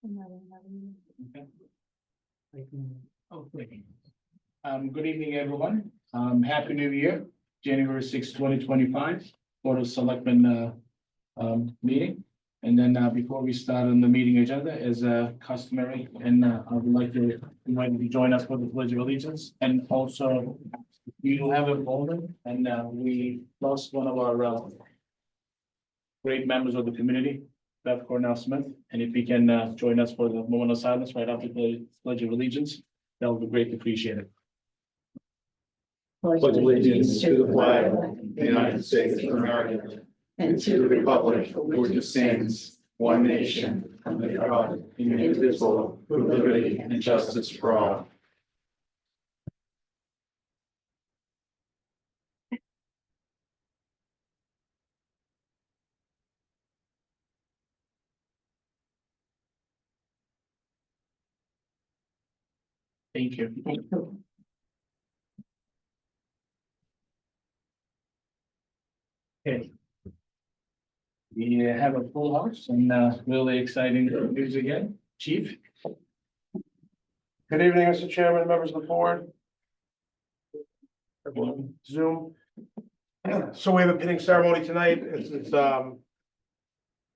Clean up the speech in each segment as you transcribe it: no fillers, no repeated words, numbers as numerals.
Okay. Oh, great. Good evening, everyone. Happy New Year, January 6, 2025, Board of Selectmen meeting. And then before we start on the meeting agenda, as customary, and I would like to invite you to join us for the Pledge of Allegiance. And also, you have a moment, and we lost one of our great members of the community, Beth Cornell Smith, and if you can join us for the moment of silence right after the Pledge of Allegiance, that would be greatly appreciated. Pledge allegiance to the flag of the United States of America and to the republic for which it stands, one nation, under God, indivisible, with liberty and justice for all. Thank you. Okay. We have a full house and really exciting news again. Chief? Good evening, Mr. Chairman, members of the board. Everyone, Zoom. So we have a pinning ceremony tonight. It's now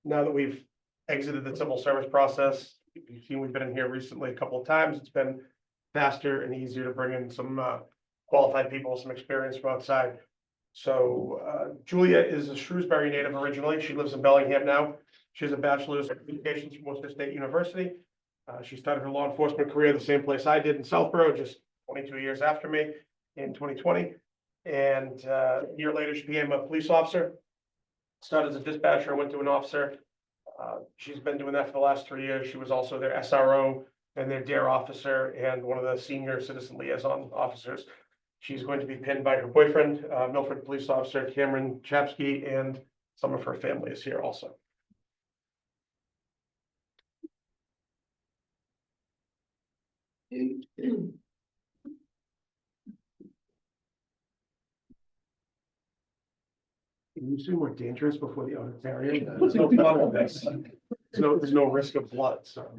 that we've exited the civil service process. You've seen we've been in here recently a couple of times. It's been faster and easier to bring in some qualified people, some experience from outside. So Julia is a Shrewsbury native originally. She lives in Bellingham now. She has a bachelor's of communications from Worcester State University. She started her law enforcement career the same place I did in Southborough, just 22 years after me in 2020. And a year later, she became a police officer. Started as a dispatcher, went to an officer. She's been doing that for the last 3 years. She was also their SRO and their DARE officer and one of the senior citizen liaison officers. She's going to be pinned by her boyfriend, Milford police officer Cameron Chapsky, and some of her family is here also. You seem more dangerous before the auditarium. There's no fun with this. There's no risk of blood, so.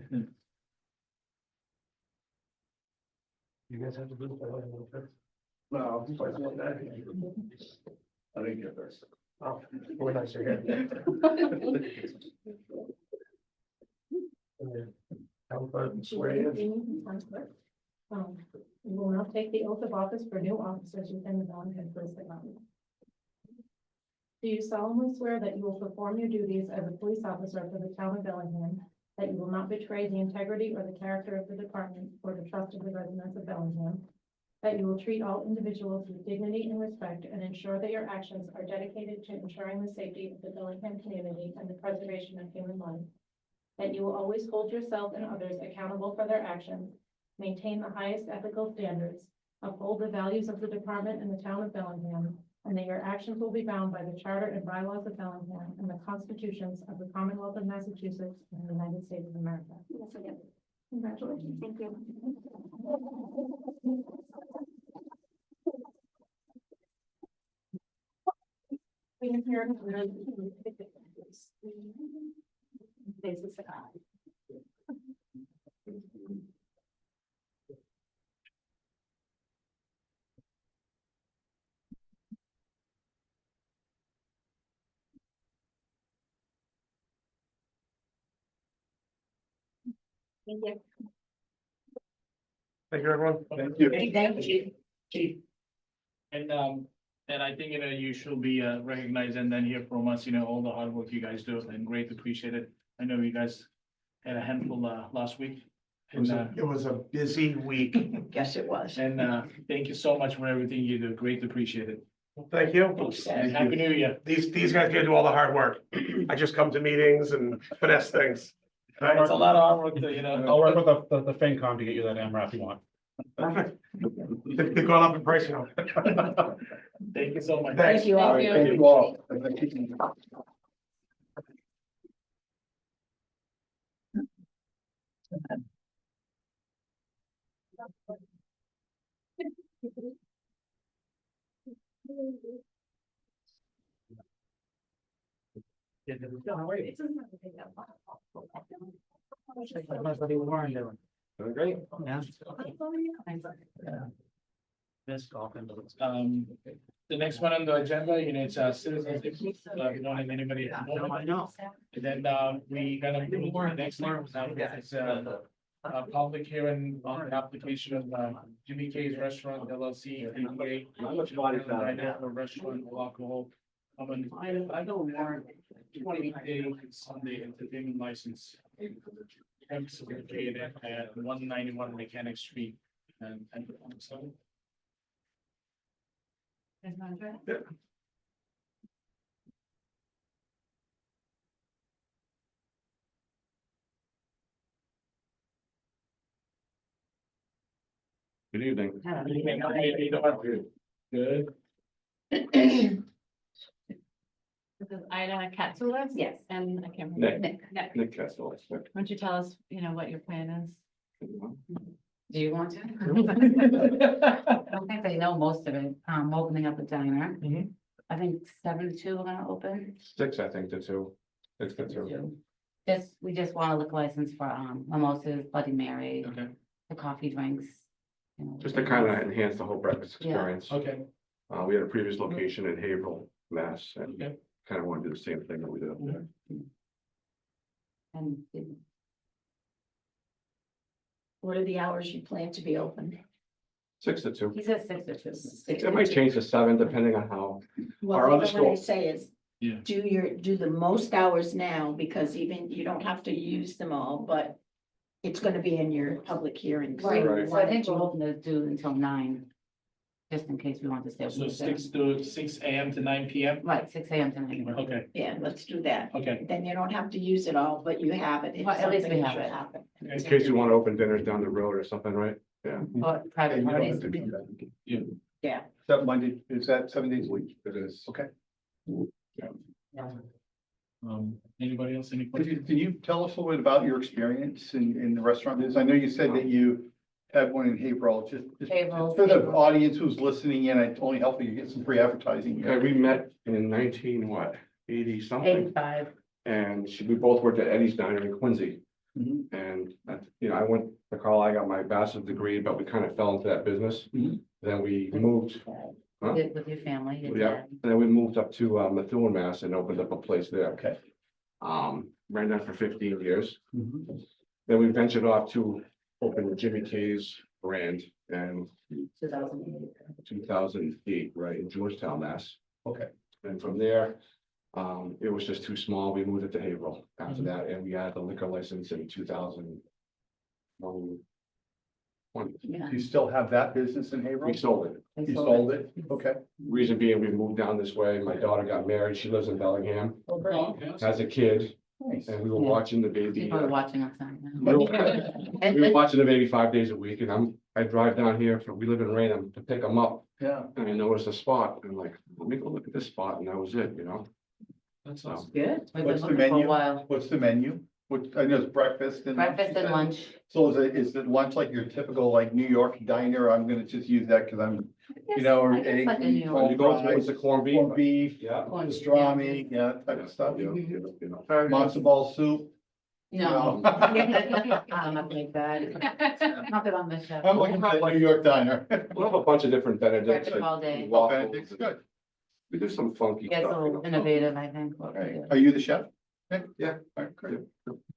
You guys have to do it. No, I didn't get this. Oh, we're nice to hear. How about swear in? We will now take the oath of office for new officers within the Bellingham Police Department. Do you solemnly swear that you will perform your duties as a police officer for the town of Bellingham, that you will not betray the integrity or the character of the department or the trust of the residents of Bellingham, that you will treat all individuals with dignity and respect and ensure that your actions are dedicated to ensuring the safety of the Bellingham community and the preservation of human life, that you will always hold yourself and others accountable for their actions, maintain the highest ethical standards, uphold the values of the department and the town of Bellingham, and that your actions will be bound by the charter and bylaws of Bellingham and the constitutions of the Commonwealth of Massachusetts and the United States of America. Yes, I do. Congratulations. Thank you. We have here Thank you. Thank you, everyone. Thank you. Thank you. Chief. And I think, you should be recognized and then hear from us, all the hard work you guys do and great appreciate it. I know you guys had a handful last week. And It was a busy week. Yes, it was. and thank you so much for everything you do. Great appreciate it. Thank you. And Happy New Year. These guys gotta do all the hard work. I just come to meetings and finesse things. It's a lot of hard work to, I'll work with the FinCom to get you that MRAP you want. Perfect. They've gone up in price now. Thank you so much. Thanks. Thank you all. Thank you all. Doing great. Yeah. The next one on the agenda, it's citizens input, we don't have anybody. at the moment. And then, we gonna move to the next one, it's a public hearing on the application of, Jimmy K's Restaurant LLC, DBA. Restaurant, all alcohol. I don't want 20-day Sunday entertainment license. Premises located at 191 Mechanic Street and so. Good evening. Good. This is Ida Katsulas. Yes. And I can't Nick. remember. Nick. Nick Castle. Why don't you tell us, what your plan is? Do you want to? I don't think they know most of it. Opening up a diner. Mhm. I think 7 to 2 we're gonna open. 6, I think, to 2. 6 to 2. 2. We just want a liquor license for mimosas, Bloody Mary, Okay, the coffee drinks. Just to kind of enhance the whole breakfast Yeah. experience. okay, We had a previous location in Haverhill, Mass, and Okay. kind of want to do the same thing that we did up there. And What are the hours you plan to be open? 6 to 2. he says 6 to 2. It might change to 7, depending on how. Well, Our other what I store- say is, Yeah. do the most hours now, because even you don't have to use them all, but it's gonna be in your public hearings. Right, Right. so I think we're hoping to do until 9, just in case we want to stay. open so till 7. 6 AM to 9 PM? Right, 6 a.m. to 9. Okay, Yeah, let's do that. okay, Then you don't have to use it all, but you have it. if Well, at least we something have should it. happen. In case you want to open dinners down the road or something, right? Yeah. Or private parties. Yeah, That Monday, is that 7 days a week? It is. Okay. Yeah. Anybody else, any Can questions? you tell us a little bit about your experience in the restaurant business? I know you said that you had one in Haverhill, just Haverhill, for the Haverhill. audience who's listening in, it's only helpful you get some free advertising. Okay, we met in 80 something, 85. and we both worked at Eddie's Diner in Quincy. Mhm. And, I went to college, I got my bachelor's degree, but we kind of fell into that business. Mhm. Then we moved, Huh? With your family, your Yeah. dad. and then we moved up to Methuen, Mass, and opened up a place there. Okay. Ran that for 15 years. Mhm. Then we ventured off to open the Jimmy K's brand in 2008. 2008, right, in Georgetown, Mass. Okay. And from there, it was just too small. We moved it to Haverhill after that, and we had the liquor license in 2020. Yeah. Do you still have that business in Haverhill? We sold it. They You sold sold it? Okay. Reason being, we moved down this way. My daughter got married. She lives in Bellingham, Oh, okay. has a kid, Nice. and we were Yeah. watching the baby. People are watching us now. We were watching the baby 5 days a week, and I drive down here, we live in Raynham, to pick them up, Yeah. and I noticed a spot, and I'm like, let me go look at this spot, and that was it, That's So, awesome. Good. We've been What's the looking for a menu? while. What's the menu? What, I know it's breakfast and. Breakfast and lunch. So is it lunch like your typical like New York diner? I'm gonna just use that because I'm, or I guess egg, like a New York. you go towards the corned beef. corned beef, Yeah. Corn- pastrami, yeah, type of stuff. Mhm. Matzo ball soup. No. No. I'm not like that. Not that I'm the chef. I'm looking at New York diner. We'll have a bunch of different Benedicts. Breakfast all day. and waffles. Benedict's good. We do some funky Yeah, it's a stuff. little innovative, I think. what we Right. do. Are you the chef? Yeah. All right, great.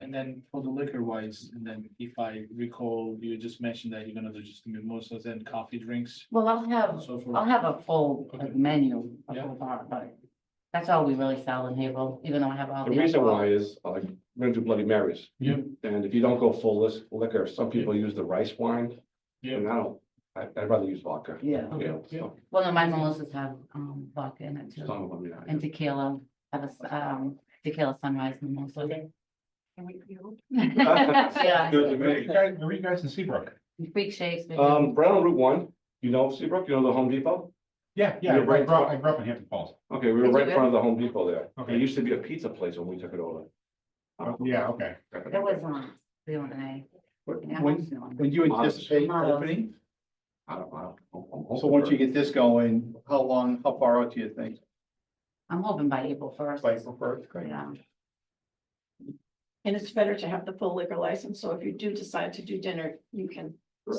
And then for the liquor wise, and then if I recall, you just mentioned that you're gonna do just mimosas and coffee drinks. Well, I'll and have, So I'll forth. have a full like, Okay. menu, a Yeah. full bar, but that's all we really sell in Haverhill, even though I have all The the. reason alcohol. why is, we're gonna do Bloody Marys. Yeah. And if you don't go full liquor, some people use the rice wine, Yeah, and I'd rather use vodka. Yeah. So, Well, no, my mimosas have vodka in it too, some of them, yeah. and tequila, have a tequila sunrise mimosa. okay. Yeah, Good to me. Where are you guys in Seabrook? freak shakes. we do. Right on Route 1, you know Seabrook, you know the Home Depot? Yeah, You're right. I grew up in Hampton Falls. Okay, we were Is it right in good? front of the Home Depot there. Okay. There used to be a pizza place when we took it over. Yeah, okay. That was the one I. yeah, When, that's the one. when do you anticipate Models. opening? I don't know. So once you get this going, how far out do you think? I'm hoping by April 1st. By April 1st? Great. Yeah. And it's better to have the full liquor license, so if you do decide to do dinner, you can.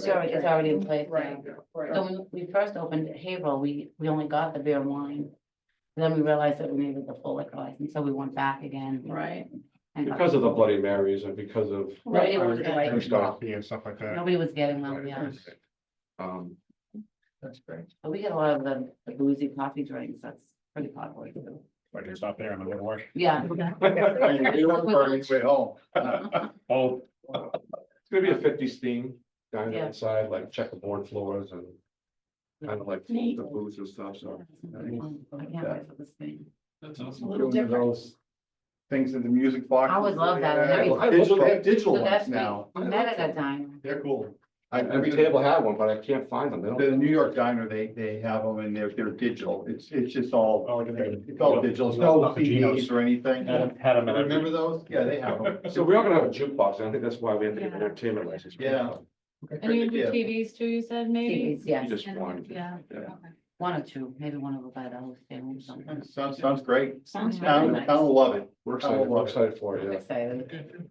Sure, it's already in place. Right, yeah. right. So when we first opened Haverhill, we only got the beer and wine. Then we realized that we needed the full liquor license, so we went back again. Right. and got Because of the full- Bloody Marys and because of, Nobody was, And right, coffee and stuff like that. nobody was getting them, yeah. That's great. But we get a lot of the boozy coffee drinks, that's pretty popular too. I can stop there on the way to work. Yeah. You don't burn your way home. Oh, it's gonna be a 50s theme diner Yeah. inside, like checkerboard floors and kind of like Neat. the booths and stuff, so. I can't wait for this thing. That's A awesome. little Doing different. those things in the music box. I would love that. Digital, they have digital So ones that's now. we met at that time. They're cool. Every table had one, but I can't find them. They The don't. New York diner, they have them and they're digital. It's just all, oh, did they? it's all digital. It's no Cappuccinos. CDs or anything. Had them at every. Remember those? Yeah, they have them. So we are gonna have a jukebox, and I think that's why we have to get an entertainment license. Yeah. And you do Yeah. TVs too, you said maybe? TVs, yes, Just one. Yeah. Yeah. Okay. one or two, maybe one of them by the house family or something. Sounds great. Sounds Town, very the nice. town will love it. We're excited, we're excited for it, I'm yeah. excited. Good.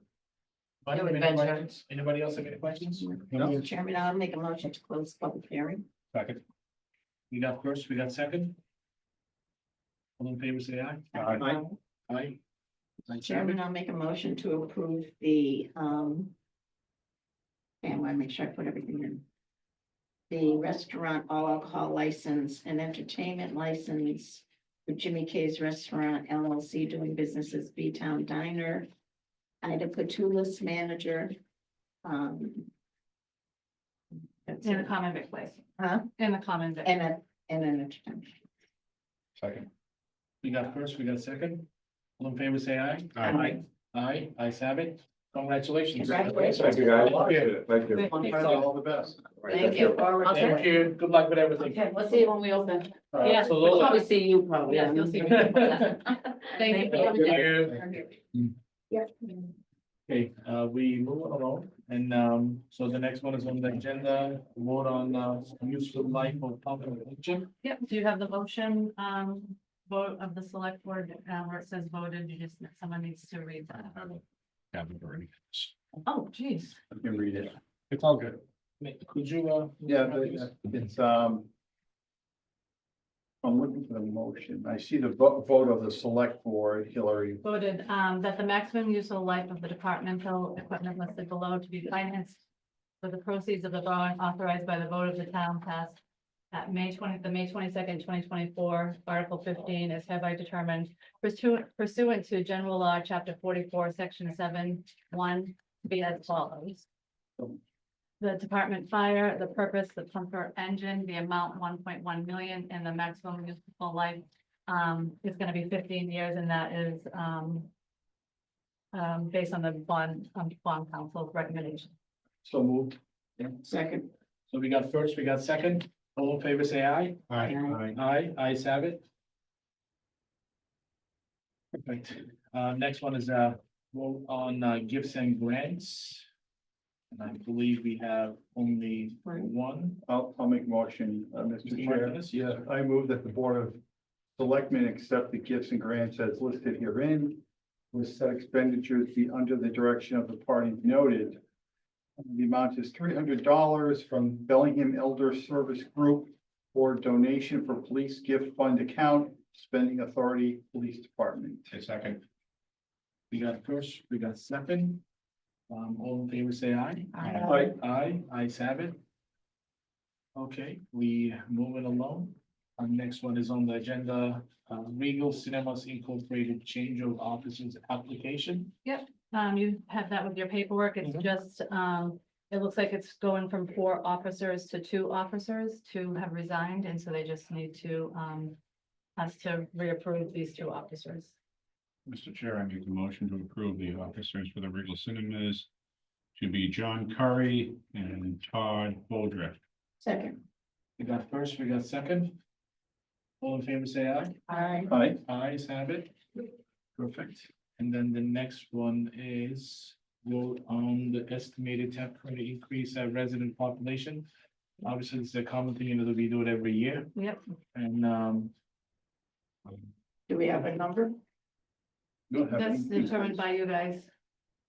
New Anybody have any adventure. questions? Anybody else have any questions? Mr. Chairman, I'll make a motion to close the public hearing. Second. We got first, we got second. All in favor, say aye. Aye. Aye. Chairman, I'll make a motion to approve the, and I want to make sure I put everything in. The restaurant all alcohol license and entertainment license for Jimmy K's Restaurant LLC doing business as B-Town Diner. Ida Patoulis, manager. That's In the it. common vic place. Huh? In the common vic. And an entertainment. Second. We got first, we got second. All in favor, say aye. Aye. Aye, ayes have it. Congratulations. Congratulations. Thank you, guys. Appreciate it. Thank you. All the best. Thank you. Thank you. Good luck with everything. Okay, we'll see you when we open. Yeah. We'll probably see you probably. Yes, you'll see me. Thank you. Thank you. Yeah. Okay, we move along, and, so the next one is on the agenda, vote on, useful life of public function. Yep, do you have the motion, vote of the select board, where it says voted, you just, someone needs to read that. Yeah, we've already. Oh, geez. You can read it. It's all good. Could you, Yeah, it's, I'm looking for the motion. I see the vote of the select board, Hillary. Voted, that the maximum useful life of the departmental equipment listed below to be financed with the proceeds of the borrowing authorized by the vote of the town passed at May 22nd, 2024, Article 15 is hereby determined pursuant to General Law, Chapter 44, Section 7(1), to be as follows. The department fire, the purpose, the pumper engine, the amount 1.1 million, and the maximum useful life is gonna be 15 years, and that is based on the bond council's recommendation. So moved. Second. so we got first, we got second, all in favor, say aye. Aye. Aye, ayes have it. Perfect, next one is, vote on, gifts and grants. And I believe we have only one. I'll make a motion, Mr. Mr. Chair. Martinez, yeah. I move that the Board of Selectmen accept the gifts and grants as listed herein, with said expenditures be under the direction of the parties noted. The amount is $300 from Bellingham Elder Service Group for donation for police gift fund account, spending authority, police department. A second. We got first, we got second. All in favor, say aye. Aye. Aye, ayes have it. Okay, we moving along. Our next one is on the agenda, Regal Cinemas Incorporated change of offices application. You have that with your paperwork. It's Mhm. just, it looks like it's going from 4 officers to 2 officers. 2 have resigned, and so they just need to, us to reapprove these 2 officers. Mr. Chair, I make a motion to approve the officers for the Regal Cinemas to be John Curry and Todd Boldrift. Second. We got first, we got second. All in favor, say aye. Aye. Aye. Ayes have it. Perfect. And then the next one is vote on the estimated temporary increase at resident population. Obviously, it's a common thing, that we do it every year, Yep, and, Do we have a number? Don't have that's any- determined by you guys.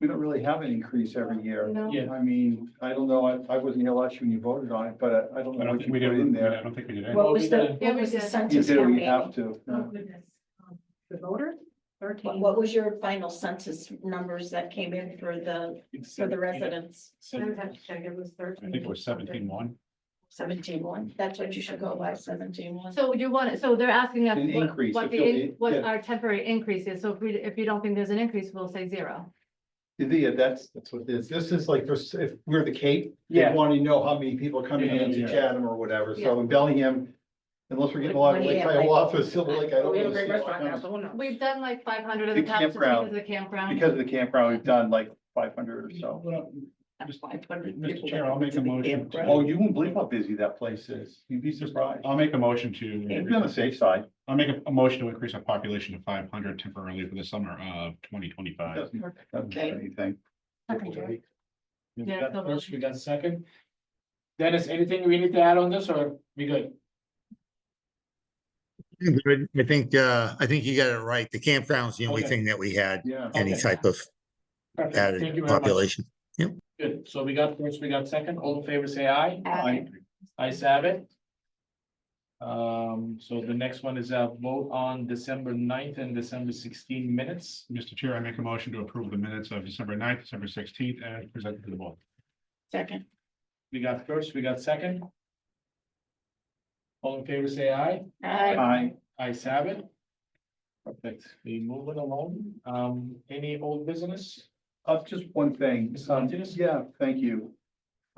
we don't really have an increase every year. No. Yeah. I mean, I don't know, I wasn't here last year when you voted on it, but I don't I know don't what think you we put did, in I there. don't think we did. What Well, was we the, did- what was the Yeah, we did. You census did, we count? have to. Oh, goodness. The voter, 13. What was your final census numbers that came in for the residents? I would have to check, it was I 13. think it was 17-1. 17-1. That's what you should go by, 17-1. So you want, so they're asking us An what, increase, what if you'll- what yeah. our temporary increase is. So if you don't think there's an increase, we'll say 0. Yeah, that's what this, this is like, if we're the Cape, they Yeah. want to know how many people are coming Yeah, into yeah. Chatham or whatever, Yeah. so in Bellingham, unless we're getting a lot of What do you Lake have, like- Hiawatha, Silver Lake, I don't We have a really great see a lot restaurant now, coming. so who knows? We've done like 500 in The the past, just campground. because of the campground. Because of the campground, we've done like 500 or so. Well, That's 500 Mr. people Chair, that I'll make a went to the motion campground. Oh, you won't believe how busy that place is. You'd be surprised. I'll make a motion to. You'd be on the safe side. I'll make a motion to increase our population to 500 temporarily for the summer of 2025. Doesn't Okay. do anything. We Yeah, got so first, we got second. Dennis, anything we need to add on this or we good? Good. I think you got it right. The campground's the only Okay. thing that we had, Yeah. any Okay. type of Perfect. Thank added you very much. population. Good. So we got first, we got second. All in favor, say aye. Aye. Ayes have it. So the next one is a vote on December 9th and December 16 minutes. Mr. Chair, I make a motion to approve the minutes of December 9th, December 16th, as presented to the board. Second. We got first, we got second. All in favor, say aye. Aye. Ayes have it. Perfect. We moving along. Any old business? Just one thing. Mr. Martinez? Yeah, thank you.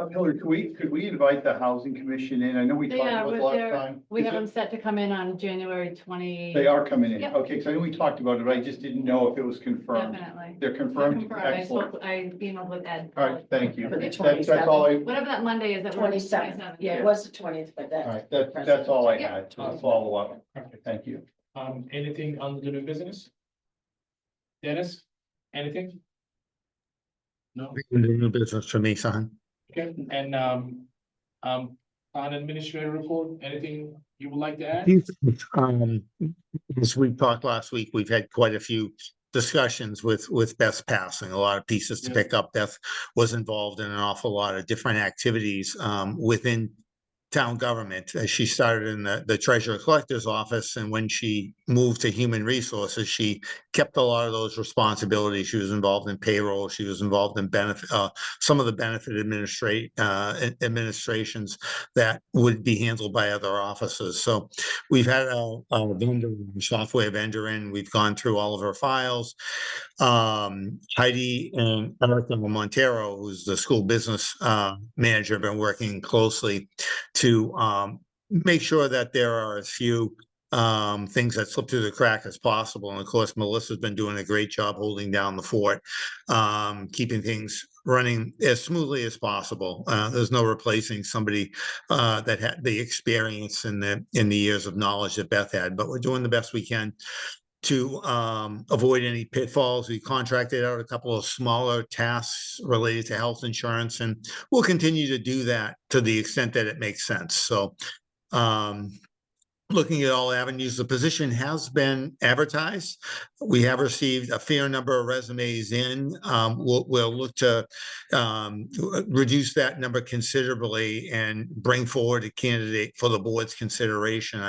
Hillary, could we invite the housing commission in? I know we talked Yeah, about it we're last there. time. We Is have it- them set to come in on January 20. They are coming in. Yep. Okay, because I know we talked about it, but I just didn't know if it was confirmed. Definitely. They're confirmed. Confirmed. I Excellent. I emailed with Ed. All right, thank you. For the That's all I, Whatever that Monday is that. we're- 27th. Yeah, it was the 20th, but all that. right, that's all I Yep. had to follow up. Perfect. Thank you. Anything on the new business? Dennis, anything? No, New business for me, son. okay, and on administrator report, anything you would like to add? As we talked last week, we've had quite a few discussions with Beth passing, a lot of pieces to Yeah. pick up. Beth was involved in an awful lot of different activities within town government. She started in the treasurer collector's office, and when she moved to human resources, she kept a lot of those responsibilities. She was involved in payroll. She was involved in benefit, some of the benefit administrations that would be handled by other offices. So we've had a vendor, software vendor in. We've gone through all of her files. Heidi and Erica Montero, who's the school business manager, have been working closely to make sure that there are as few things that slip through the crack as possible. And of course, Melissa's been doing a great job holding down the fort, keeping things running as smoothly as possible. There's no replacing somebody that had the experience in the years of knowledge that Beth had, but we're doing the best we can to avoid any pitfalls. We contracted out a couple of smaller tasks related to health insurance, and we'll continue to do that to the extent that it makes sense. So looking at all avenues, the position has been advertised. We have received a fair number of resumes in. We'll look to reduce that number considerably and bring forward a candidate for the board's consideration.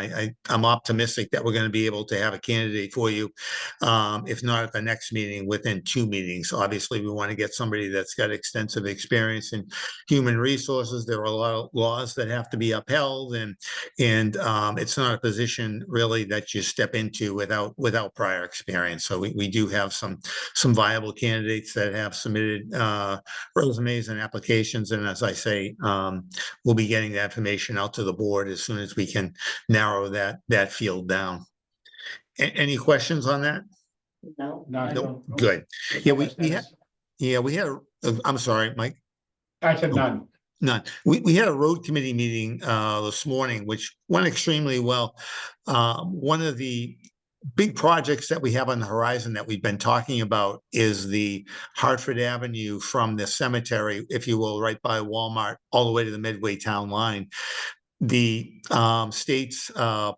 I'm optimistic that we're going to be able to have a candidate for you, if not at the next meeting, within 2 meetings. Obviously, we want to get somebody that's got extensive experience in human resources. There are a lot of laws that have to be upheld, and it's not a position really that you step into without prior experience. So we do have some viable candidates that have submitted resumes and applications. And as I say, we'll be getting that information out to the board as soon as we can narrow that field down. Any questions on that? No. No. Good. Yeah, we had, I'm sorry, Mike. I said none. None. We had a road committee meeting this morning, which went extremely well. One of the big projects that we have on the horizon that we've been talking about is the Hartford Avenue from the cemetery, if you will, right by Walmart, all the way to the Midway Town line. the state's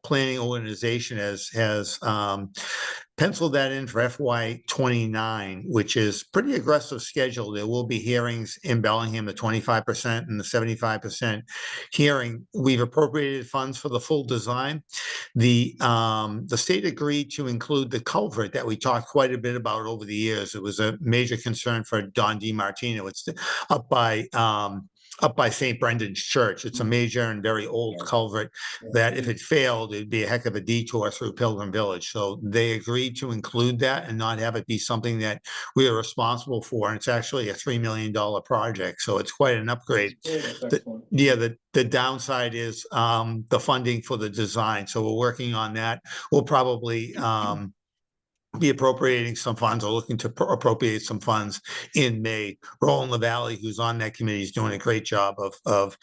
planning organization has penciled that in for FY 29, which is pretty aggressive schedule. There will be hearings in Bellingham, the 25% and the 75% hearing. We've appropriated funds for the full design. The state agreed to include the culvert that we talked quite a bit about over the years. It was a major concern for Don DiMartino. It's up by St. Brendan's Church. It's a major and very old culvert that if it failed, it'd be a heck of a detour through Pilgrim Village. So they agreed to include that and not have it be something that we are responsible for. And it's actually a $3 million project. So it's quite an upgrade. That's The- excellent. Yeah, the downside is the funding for the design. So we're working on that. We'll probably be appropriating some funds or looking to appropriate some funds in May. Roland LaValle, who's on that committee, is doing a great job of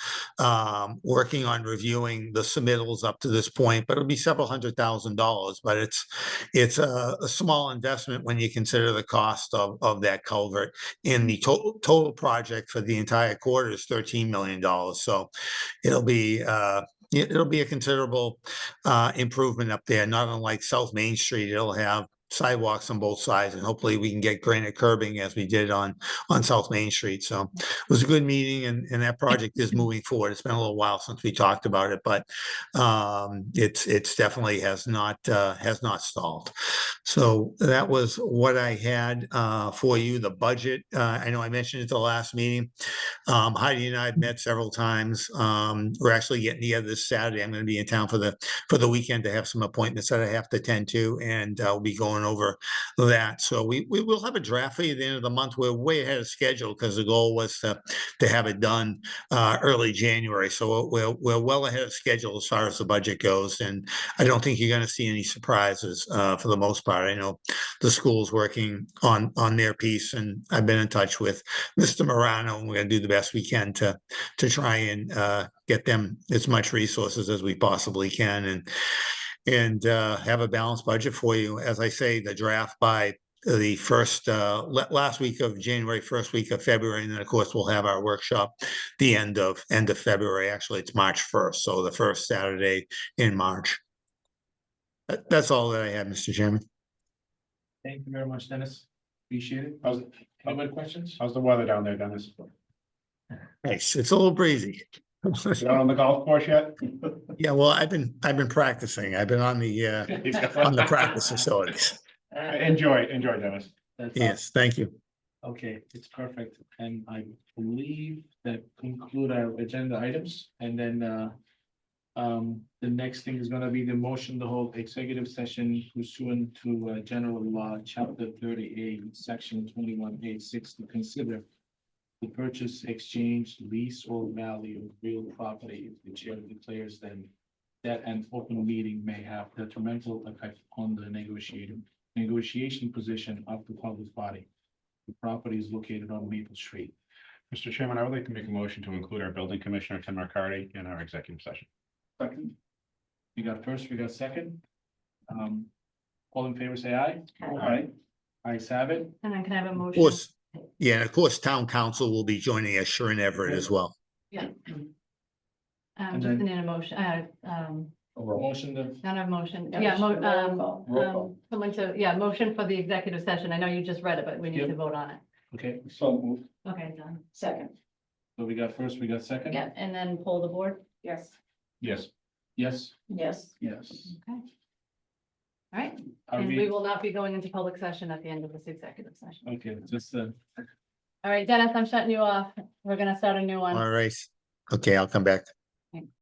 working on reviewing the submittals up to this point, but it'll be several $100,000, but it's a small investment when you consider the cost of that culvert. In the total project for the entire quarter is $13 million. So it'll be it'll be a considerable improvement up there, not unlike South Main Street. It'll have sidewalks on both sides, and hopefully we can get granite curbing as we did on South Main Street. So it was a good meeting, and that project is moving forward. It's been a little while since we talked about it, but it's definitely has not stalled. So that was what I had for you. The budget, I know I mentioned it at the last meeting. Heidi and I have met several times. We're actually getting together this Saturday. I'm going to be in town for the weekend to have some appointments that I have to attend to, and I'll be going over that. So we will have a draft for you at the end of the month. We're way ahead of schedule because the goal was to have it done early January. So we're well ahead of schedule as far as the budget goes, and I don't think you're going to see any surprises for the most part. I know the school's working on their piece, and I've been in touch with Mr. Morano, and we're going to do the best we can to try and get them as much resources as we possibly can, and have a balanced budget for you. As I say, the draft by the first last week of January, first week of February, and then of course we'll have our workshop the end of February. Actually, it's March 1st, so the first Saturday in March. That's all that I have, Mr. Chairman. Thank you very much, Dennis. Appreciate it. Any other questions? How's the weather down there, Dennis? Nice. It's a little breezy. You out on the golf course yet? Yeah, well, I've been practicing. I've been on the practice facilities. Enjoy, Dennis. That's Yes, thank you. Okay, it's perfect. And I believe that conclude our agenda items. And then the next thing is gonna be the motion to hold executive session pursuant to general law, chapter 38, section 21A6, to consider the purchase, exchange, lease, or value of real property if the chair declares that an open meeting may have detrimental effect on the negotiation position of the public body. The property is located on Maple Street. Mr. Chairman, I would like to make a motion to include our building commissioner, Tim McCarty, in our executive session. Second. We got first, we got second. All in favor, say aye. Aye. Ayes have it. And then can I have a Of motion? course, yeah, and of course, town council will be joining us, Sharon Everett as well. Yeah. And Just then- need a motion, Motion to, not a motion, That yeah, was roll call. Roll call. someone to, yeah, motion for the executive session. I know you just read it, but we need Yep. to vote on it. okay, so move. Okay, done. Second, So we got first, we got second? Yeah, and then poll the board. yes, Yes. Yes. yes. Yes. Okay. All right, Are and we we, will not be going into public session at the end of this executive session. okay, just All right, Dennis, I'm shutting you off. We're gonna start a new one. All right. Okay, I'll come back.